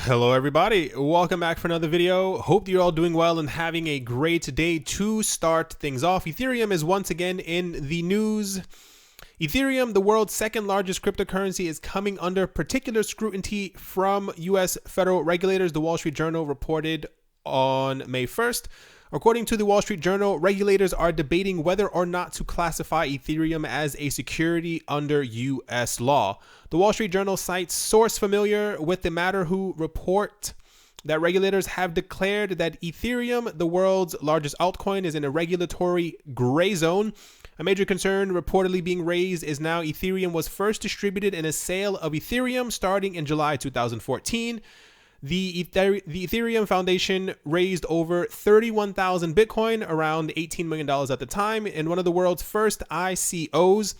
Hello everybody, welcome back for another video. Hope you're all doing well and having a great day. To start things off, Ethereum is once again in the news. Ethereum, the world's second largest cryptocurrency, is coming under particular scrutiny from US federal regulators, the Wall Street Journal reported on May 1st. According to the Wall Street Journal, regulators are debating whether or not to classify Ethereum as a security under US law. The Wall Street Journal cites source familiar with the matter who report that regulators have declared that Ethereum, the world's largest altcoin, is in a regulatory gray zone. A major concern reportedly being raised is now Ethereum was first distributed in a sale of Ethereum starting in July 2014. The Ethereum Foundation raised over 31,000 Bitcoin, around $18 million at the time, in one of the world's first ICOs.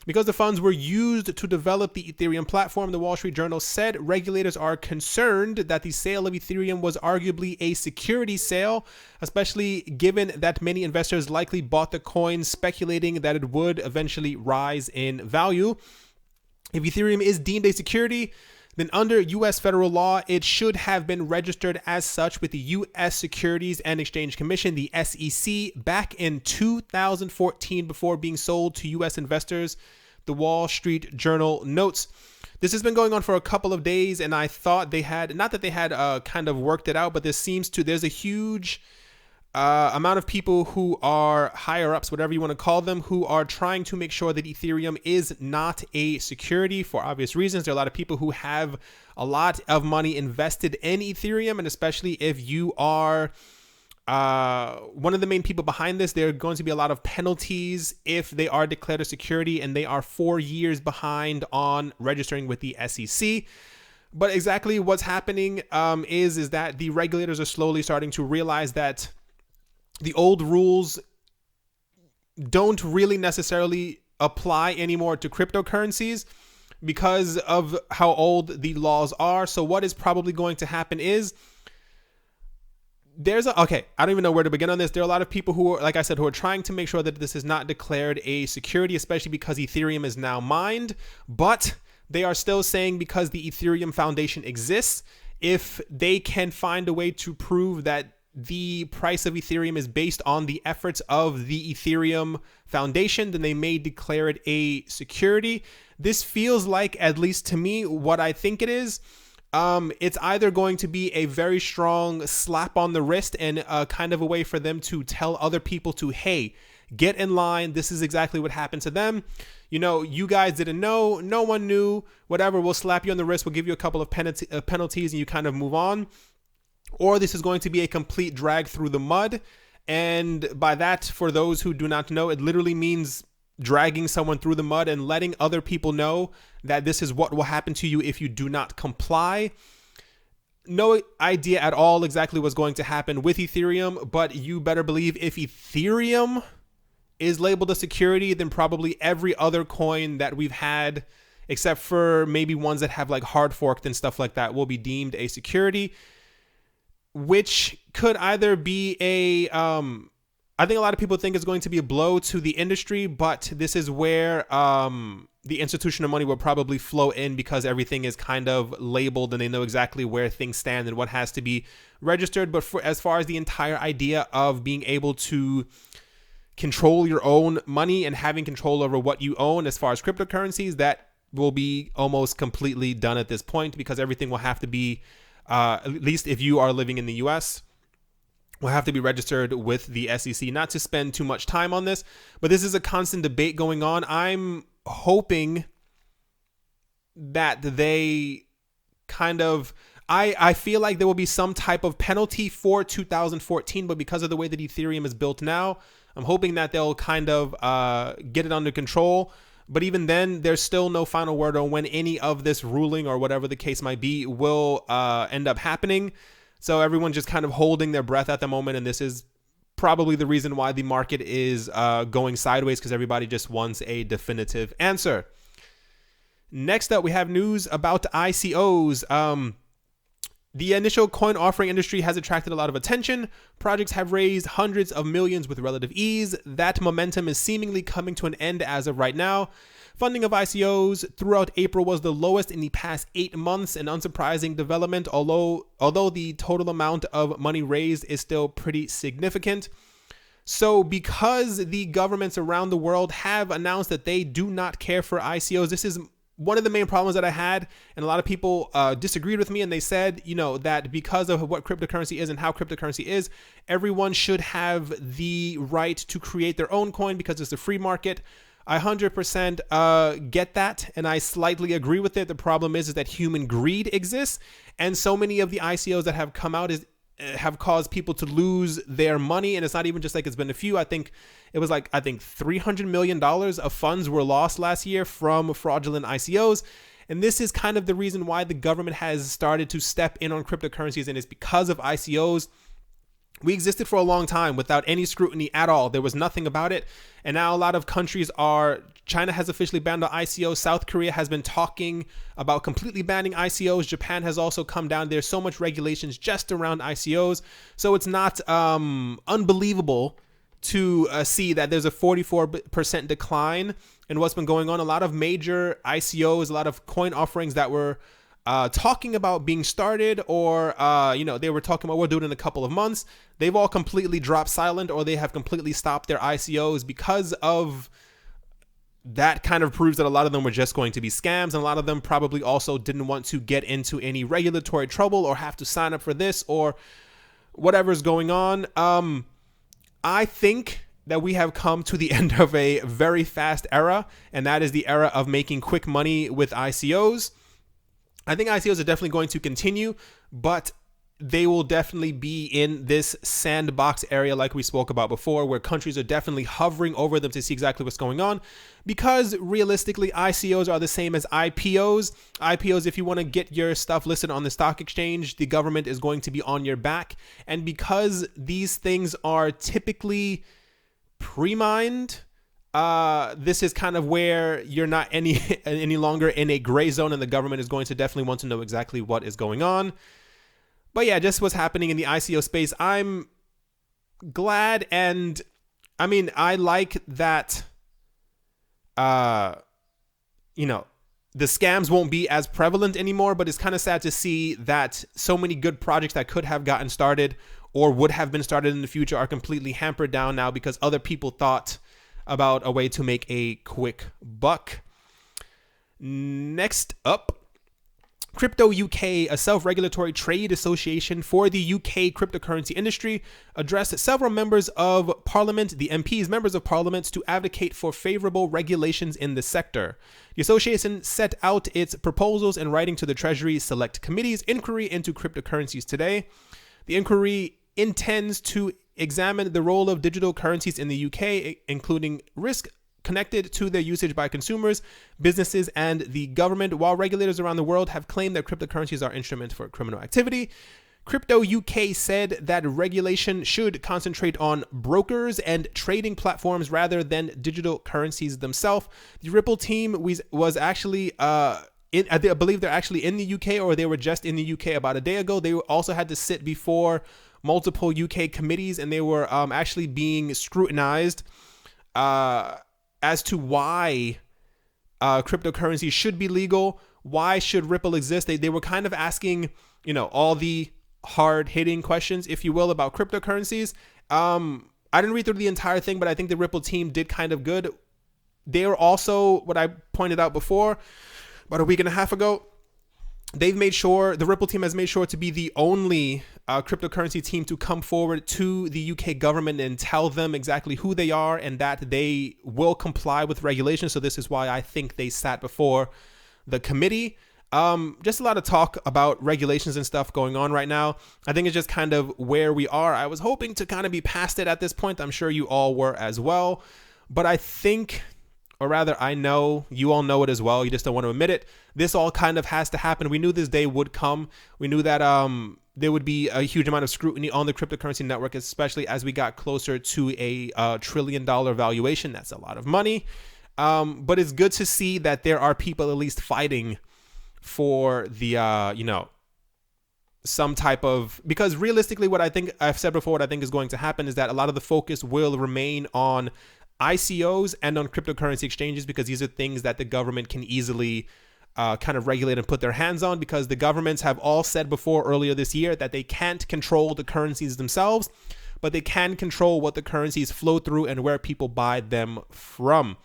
Because the funds were used to develop the Ethereum platform, the Wall Street Journal said regulators are concerned that the sale of Ethereum was arguably a security sale, especially given that many investors likely bought the coin speculating that it would eventually rise in value. If Ethereum is deemed a security, then under U.S. federal law, it should have been registered as such with the U.S. Securities and Exchange Commission, the SEC, back in 2014 before being sold to U.S. investors, the Wall Street Journal notes. This has been going on for a couple of days, and I thought they had, not that they had kind of worked it out, but there's a huge amount of people who are higher ups, whatever you want to call them, who are trying to make sure that Ethereum is not a security for obvious reasons. There are a lot of people who have a lot of money invested in Ethereum, and especially if you are one of the main people behind this, there are going to be a lot of penalties if they are declared a security, and they are 4 years behind on registering with the SEC. But exactly what's happening is that the regulators are slowly starting to realize that the old rules don't really necessarily apply anymore to cryptocurrencies because of how old the laws are. So what is probably going to happen is I don't even know where to begin on this. There are a lot of people who are, like I said, who are trying to make sure that this is not declared a security, especially because Ethereum is now mined, but they are still saying because the Ethereum Foundation exists, if they can find a way to prove that the price of Ethereum is based on the efforts of the Ethereum Foundation, then they may declare it a security. This feels like, at least to me, what I think it is. It's either going to be a very strong slap on the wrist and kind of a way for them to tell other people to, hey, get in line. This is exactly what happened to them. You know, you guys didn't know. No one knew. Whatever. We'll slap you on the wrist. We'll give you a couple of penalties and you kind of move on. Or this is going to be a complete drag through the mud. And by that, for those who do not know, it literally means dragging someone through the mud and letting other people know that this is what will happen to you if you do not comply. No idea at all exactly what's going to happen with Ethereum, but you better believe if Ethereum is labeled a security, then probably every other coin that we've had, except for maybe ones that have like hard forked and stuff like that, will be deemed a security, which could either be I think a lot of people think it's going to be a blow to the industry, but this is where the institutional money will probably flow in because everything is kind of labeled and they know exactly where things stand and what has to be registered. But as far as the entire idea of being able to control your own money and having control over what you own as far as cryptocurrencies, that will be almost completely done at this point because everything will have to be, at least if you are living in the US, will have to be registered with the SEC. Not to spend too much time on this, but this is a constant debate going on. I'm hoping that they kind of, I feel like there will be some type of penalty for 2014, but because of the way that Ethereum is built now, I'm hoping that they'll kind of get it under control. But even then, there's still no final word on when any of this ruling or whatever the case might be will end up happening. So everyone's just kind of holding their breath at the moment, and this is probably the reason why the market is going sideways, because everybody just wants a definitive answer. Next up, we have news about ICOs. The initial coin offering industry has attracted a lot of attention. Projects have raised hundreds of millions with relative ease. That momentum is seemingly coming to an end as of right now. Funding of ICOs throughout April was the lowest in the past 8 months, an unsurprising development, although the total amount of money raised is still pretty significant. So because the governments around the world have announced that they do not care for ICOs, this is one of the main problems that I had, and a lot of people disagreed with me, and they said, that because of what cryptocurrency is and how cryptocurrency is, everyone should have the right to create their own coin because it's a free market. I 100% get that, and I slightly agree with it. The problem is that human greed exists, and so many of the ICOs that have come out have caused people to lose their money. And it's not even just like it's been a few. I think it was $300 million of funds were lost last year from fraudulent ICOs. And this is kind of the reason why the government has started to step in on cryptocurrencies, and it's because of ICOs. We existed for a long time without any scrutiny at all. There was nothing about it. And now a lot of countries China has officially banned the ICOs. South Korea has been talking about completely banning ICOs. Japan has also come down. There's so much regulations just around ICOs. So it's not unbelievable to see that there's a 44% decline in what's been going on. A lot of major ICOs, a lot of coin offerings that were talking about being started, or they were talking about we'll do it in a couple of months. They've all completely dropped silent, or they have completely stopped their ICOs because of that. Kind of proves that a lot of them were just going to be scams, and a lot of them probably also didn't want to get into any regulatory trouble or have to sign up for this or whatever's going on. I think that we have come to the end of a very fast era, and that is the era of making quick money with ICOs. I think ICOs are definitely going to continue, but they will definitely be in this sandbox area like we spoke about before, where countries are definitely hovering over them to see exactly what's going on, because realistically, ICOs are the same as IPOs. IPOs, if you want to get your stuff listed on the stock exchange, the government is going to be on your back. And because these things are typically pre-mined, this is kind of where you're not any longer in a gray zone, and the government is going to definitely want to know exactly what is going on. But yeah, just what's happening in the ICO space. I'm glad, and I mean, I like that, the scams won't be as prevalent anymore, but it's kind of sad to see that so many good projects that could have gotten started or would have been started in the future are completely hampered down now because other people thought about a way to make a quick buck. Next up, Crypto UK, a self-regulatory trade association for the UK cryptocurrency industry, addressed several members of parliament, the MPs, members of parliament, to advocate for favorable regulations in the sector. The association set out its proposals in writing to the Treasury Select Committee's inquiry into cryptocurrencies today. The inquiry intends to examine the role of digital currencies in the UK, including risk connected to their usage by consumers, businesses, and the government. While regulators around the world have claimed that cryptocurrencies are instruments for criminal activity, Crypto UK said that regulation should concentrate on brokers and trading platforms rather than digital currencies themselves. The Ripple team was actually I believe they're actually in the UK, or they were just in the UK about a day ago. They also had to sit before multiple UK committees, and they were actually being scrutinized as to why cryptocurrency should be legal. Why should Ripple exist? They were kind of asking, all the hard-hitting questions, if you will, about cryptocurrencies. I didn't read through the entire thing, but I think the Ripple team did kind of good. They were also, what I pointed out before, about a week and a half ago, the Ripple team has made sure to be the only cryptocurrency team to come forward to the UK government and tell them exactly who they are and that they will comply with regulations. So this is why I think they sat before the committee. Just a lot of talk about regulations and stuff going on right now. I think it's just kind of where we are. I was hoping to kind of be past it at this point. I'm sure you all were as well. But I think, or rather, I know you all know it as well. You just don't want to admit it. This all kind of has to happen. We knew this day would come. We knew that there would be a huge amount of scrutiny on the cryptocurrency network, especially as we got closer to a $1 trillion valuation. That's a lot of money. But it's good to see that there are people at least fighting for the, some type of, because realistically, what I think I've said before, what I think is going to happen is that a lot of the focus will remain on ICOs and on cryptocurrency exchanges, because these are things that the government can easily kind of regulate and put their hands on, because the governments have all said before earlier this year that they can't control the currencies themselves, but they can control what the currencies flow through and where people buy them from.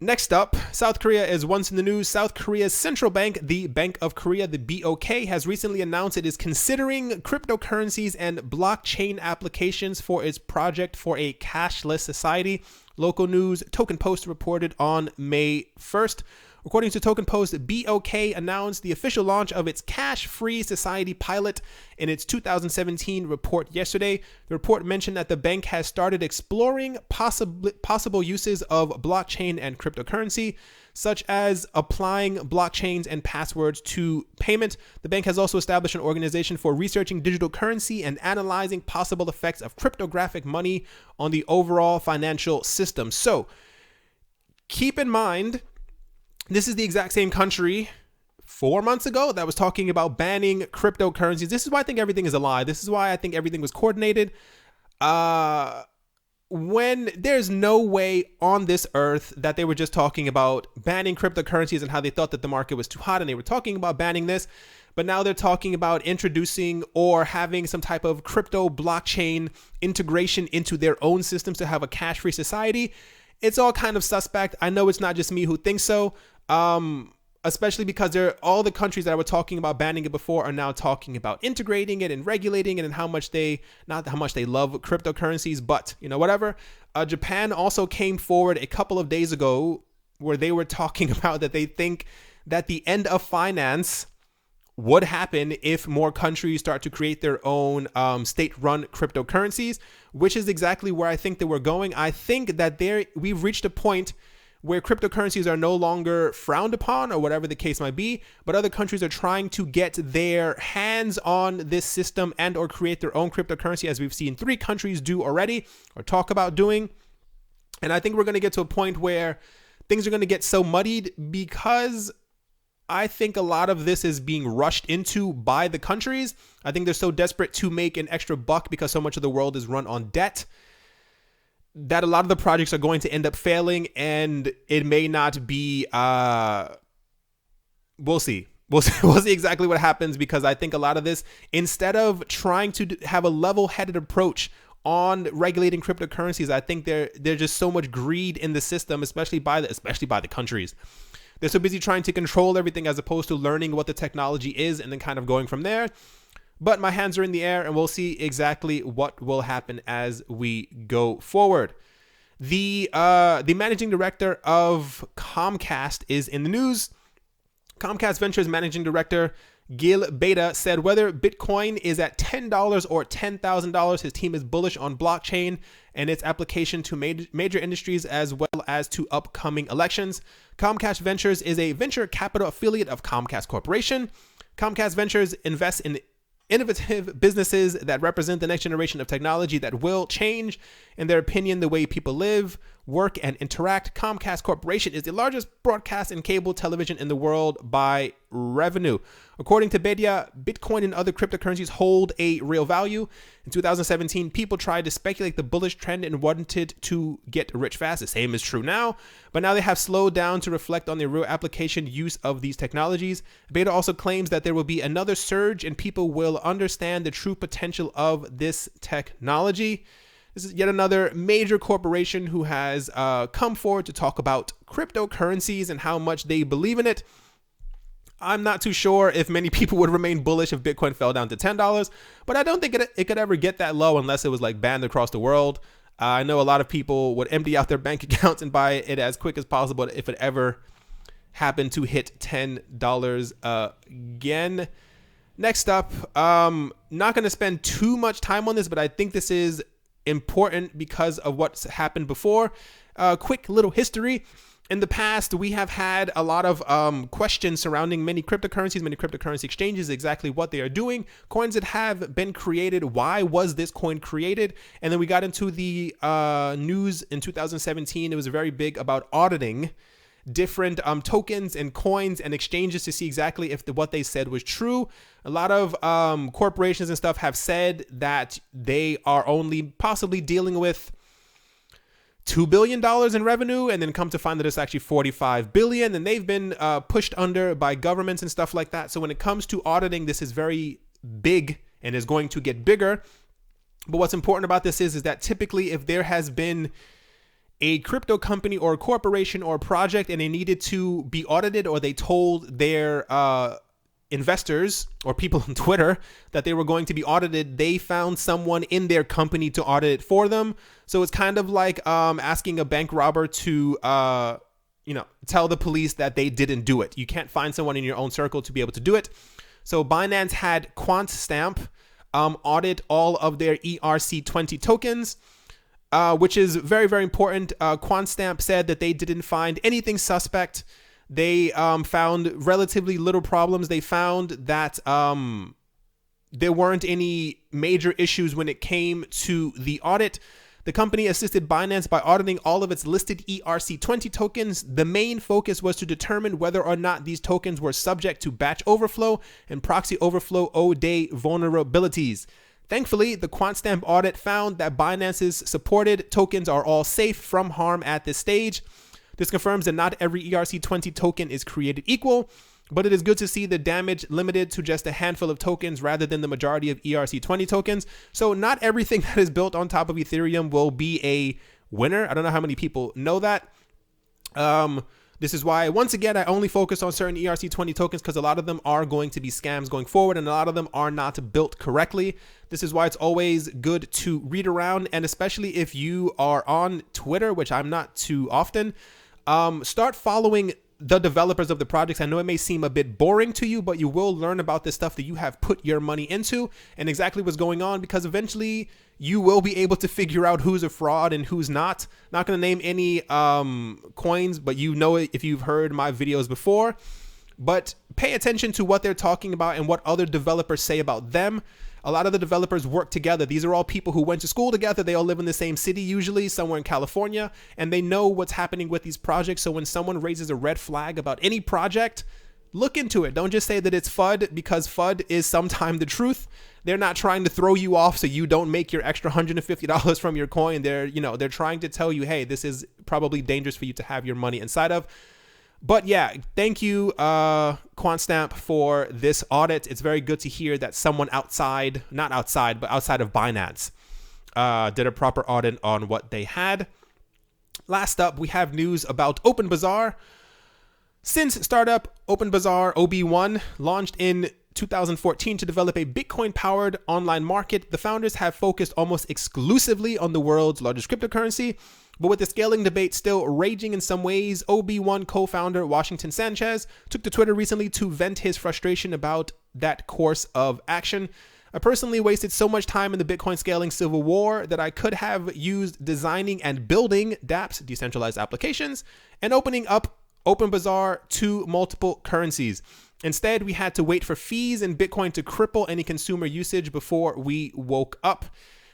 Next up, South Korea is once in the news. South Korea's central bank, the Bank of Korea, the BOK, has recently announced it is considering cryptocurrencies and blockchain applications for its project for a cashless society. Local news Token Post reported on May 1st. According to Token Post, BOK announced the official launch of its cash-free society pilot in its 2017 report yesterday. The report mentioned that the bank has started exploring possible uses of blockchain and cryptocurrency, such as applying blockchains and passwords to payment. The bank has also established an organization for researching digital currency and analyzing possible effects of cryptographic money on the overall financial system. So, keep in mind, this is the exact same country 4 months ago that was talking about banning cryptocurrencies. This is why I think everything is a lie. This is why I think everything was coordinated. When there's no way on this earth that they were just talking about banning cryptocurrencies and how they thought that the market was too hot and they were talking about banning this, but now they're talking about introducing or having some type of crypto blockchain integration into their own systems to have a cash-free society. It's all kind of suspect. I know it's not just me who thinks so. Especially because all the countries that were talking about banning it before are now talking about integrating it and regulating it, and how much they love cryptocurrencies, but whatever. Japan also came forward a couple of days ago where they were talking about that they think that the end of finance would happen if more countries start to create their own state-run cryptocurrencies, which is exactly where I think that we're going. I think that we've reached a point where cryptocurrencies are no longer frowned upon, or whatever the case might be, but other countries are trying to get their hands on this system and or create their own cryptocurrency, as we've seen 3 countries do already or talk about doing. And I think we're going to get to a point where things are going to get so muddied, because I think a lot of this is being rushed into by the countries. I think they're so desperate to make an extra buck because so much of the world is run on debt, that a lot of the projects are going to end up failing, and it may not be, we'll see. We'll see exactly what happens, because I think a lot of this, instead of trying to have a level-headed approach on regulating cryptocurrencies, I think there's just so much greed in the system, especially by the countries. They're so busy trying to control everything as opposed to learning what the technology is and then kind of going from there. But my hands are in the air, and we'll see exactly what will happen as we go forward. The managing director of Comcast is in the news. Comcast Ventures managing director Gil Beta said whether Bitcoin is at $10 or $10,000, his team is bullish on blockchain and its application to major industries as well as to upcoming elections. Comcast Ventures is a venture capital affiliate of Comcast Corporation. Comcast Ventures invests in innovative businesses that represent the next generation of technology that will change, in their opinion, the way people live, work, and interact. Comcast Corporation is the largest broadcast and cable television in the world by revenue. According to Bedia, Bitcoin and other cryptocurrencies hold a real value. In 2017, people tried to speculate the bullish trend and wanted to get rich fast. The same is true now, but now they have slowed down to reflect on the real application use of these technologies. Beta also claims that there will be another surge and people will understand the true potential of this technology. This is yet another major corporation who has come forward to talk about cryptocurrencies and how much they believe in it. I'm not too sure if many people would remain bullish if Bitcoin fell down to $10, but I don't think it could ever get that low unless it was like banned across the world. I know a lot of people would empty out their bank accounts and buy it as quick as possible if it ever happened to hit $10 again. Next up, not going to spend too much time on this, but I think this is important because of what's happened before. Quick little history. In the past, we have had a lot of questions surrounding many cryptocurrency exchanges, exactly what they are doing, coins that have been created, why was this coin created? And then we got into the news in 2017. It was very big about auditing different tokens and coins and exchanges to see exactly if what they said was true. A lot of corporations and stuff have said that they are only possibly dealing with $2 billion in revenue, and then come to find that it's actually 45 billion, and they've been pushed under by governments and stuff like that. So when it comes to auditing, this is very big and is going to get bigger. But what's important about this is that typically if there has been a crypto company or a corporation or a project and they needed to be audited, or they told their investors or people on Twitter that they were going to be audited, they found someone in their company to audit it for them. So it's kind of like asking a bank robber to tell the police that they didn't do it. You can't find someone in your own circle to be able to do it. So Binance had QuantStamp audit all of their ERC20 tokens, which is very, very important. QuantStamp said that they didn't find anything suspect. They found relatively little problems. They found that there weren't any major issues when it came to the audit. The company assisted Binance by auditing all of its listed ERC20 tokens. The main focus was to determine whether or not these tokens were subject to batch overflow and proxy overflow O-Day vulnerabilities. Thankfully, the QuantStamp audit found that Binance's supported tokens are all safe from harm at this stage. This confirms that not every ERC20 token is created equal, but it is good to see the damage limited to just a handful of tokens rather than the majority of ERC20 tokens. So not everything that is built on top of Ethereum will be a winner. I don't know how many people know that. This is why, once again, I only focus on certain ERC20 tokens, because a lot of them are going to be scams going forward, and a lot of them are not built correctly. This is why it's always good to read around, and especially if you are on Twitter, which I'm not too often, start following the developers of the projects. I know it may seem a bit boring to you, but you will learn about this stuff that you have put your money into and exactly what's going on, because eventually you will be able to figure out who's a fraud and who's not. Not going to name any coins, but you know it if you've heard my videos before. But pay attention to what they're talking about and what other developers say about them. A lot of the developers work together. These are all people who went to school together. They all live in the same city, usually somewhere in California, and they know what's happening with these projects. So when someone raises a red flag about any project, look into it. Don't just say that it's FUD, because FUD is sometimes the truth. They're not trying to throw you off so you don't make your extra $150 from your coin. They're trying to tell you, hey, this is probably dangerous for you to have your money inside of. But yeah, thank you, QuantStamp, for this audit. It's very good to hear that someone outside of Binance did a proper audit on what they had. Last up, we have news about OpenBazaar. Since startup OpenBazaar OB1 launched in 2014 to develop a Bitcoin-powered online market, the founders have focused almost exclusively on the world's largest cryptocurrency. But with the scaling debate still raging in some ways, OB1 co-founder Washington Sanchez took to Twitter recently to vent his frustration about that course of action. I personally wasted so much time in the Bitcoin scaling civil war that I could have used designing and building dApps, decentralized applications, and opening up OpenBazaar to multiple currencies. Instead, we had to wait for fees and Bitcoin to cripple any consumer usage before we woke up.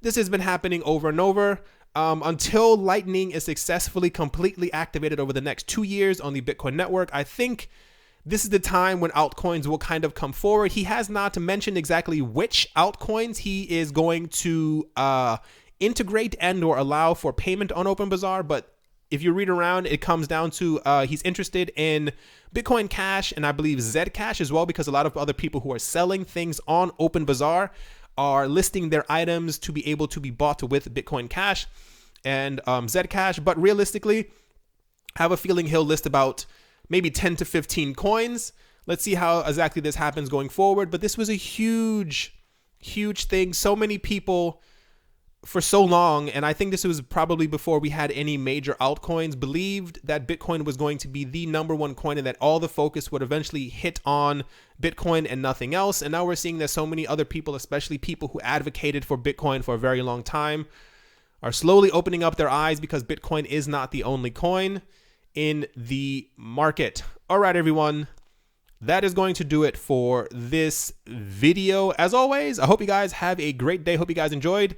This has been happening over and over. Until Lightning is successfully completely activated over the next 2 years on the Bitcoin network, I think this is the time when altcoins will kind of come forward. He has not mentioned exactly which altcoins he is going to integrate and or allow for payment on OpenBazaar, but if you read around, it comes down to he's interested in Bitcoin Cash and I believe Zcash as well, because a lot of other people who are selling things on OpenBazaar are listing their items to be able to be bought with Bitcoin Cash and Zcash. But realistically, I have a feeling he'll list about maybe 10 to 15 coins. Let's see how exactly this happens going forward. But this was a huge, huge thing. So many people for so long, and I think this was probably before we had any major altcoins, believed that Bitcoin was going to be the number one coin and that all the focus would eventually hit on Bitcoin and nothing else. And now we're seeing that so many other people, especially people who advocated for Bitcoin for a very long time, are slowly opening up their eyes, because Bitcoin is not the only coin in the market. All right, everyone. That is going to do it for this video. As always, I hope you guys have a great day. Hope you guys enjoyed.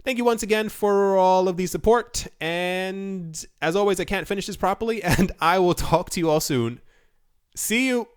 Thank you once again for all of the support. And as always, I can't finish this properly, and I will talk to you all soon. See you.